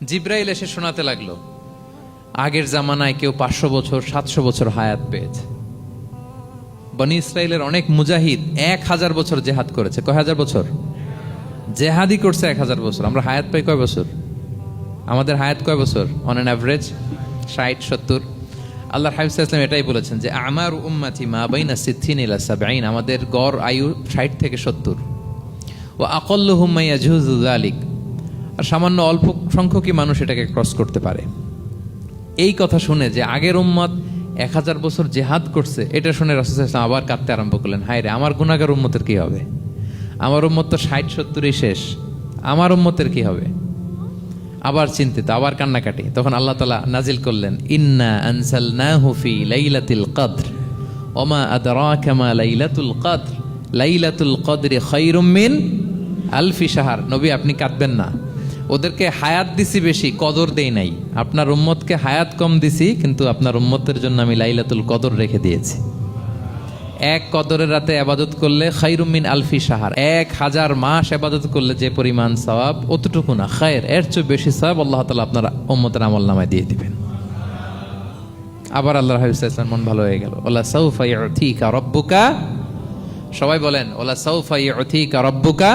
জিব্রাইল এসে শোনাতে লাগলো, আগের জামানায় কেউ 500 বছর 700 বছর হায়াত পেয়েছে। বনি ইসরাইলের অনেক মুজাহিদ 1000 বছর জেহাদ করেছে। কয় হাজার বছর জেহাদি করছে? 1000 বছর। আমরা হায়াত পাই কয় বছর? আমাদের হায়াত কয় বছর অন অ্যান অ্যাভারেজ? 60-70। আল্লাহর হাবিব সাল্লাল্লাহু আলাইহি ওয়াসাল্লাম এটাই বলেছেন যে আমার উম্মতি মা বাইনা 60 ইলা 70, আমাদের গড় আয়ু 60 থেকে 70। ওয়া আকাল্লুহুম মা ইয়াজুজু যালিক, আর সামান্য অল্প সংখ্যকই মানুষ এটাকে ক্রস করতে পারে। এই কথা শুনে যে আগের উম্মত 1000 বছর জেহাদ করছে, এটা শুনে রাসূল সাল্লাল্লাহু আলাইহি ওয়াসাল্লাম আবার কাঁদতে আরম্ভ করলেন, হায় রে আমার গুনাহগার উম্মতের কি হবে? আমার উম্মত তো 60-70ই শেষ, আমার উম্মতের কি হবে? আবার চিন্তিত, আবার কান্নাকাটি। তখন আল্লাহ তাআলা নাজিল করলেন, ইন্না আনজালনাহু ফি লাইলাতিল কদর ওমা আদরাকা মা লাইলাতুল কদর লাইলাতুল কদরি খায়রুম মিন আলফি শাহর। নবী আপনি কাঁদবেন না, ওদেরকে হায়াত দিছি বেশি, কদর দেই নাই। আপনার উম্মতকে হায়াত কম দিছি, কিন্তু আপনার উম্মতের জন্য আমি লাইলাতুল কদর রেখে দিয়েছি। এক কদরের রাতে ইবাদত করলে খায়রুম মিন আলফি শাহর, 1000 মাস ইবাদত করলে যে পরিমাণ সওয়াব, অতটুকু না, খায়ের এর চেয়ে বেশি সওয়াব আল্লাহ তাআলা আপনার উম্মতের আমলনামায় দিয়ে দিবেন। আবার আল্লাহর হাবিব সাল্লাল্লাহু আলাইহি ওয়াসাল্লাম মন ভালো হয়ে গেল। ওয়ালা সাউফা ইউতিকা রাব্বুকা, সবাই বলেন ওয়ালা সাউফা ইউতিকা রাব্বুকা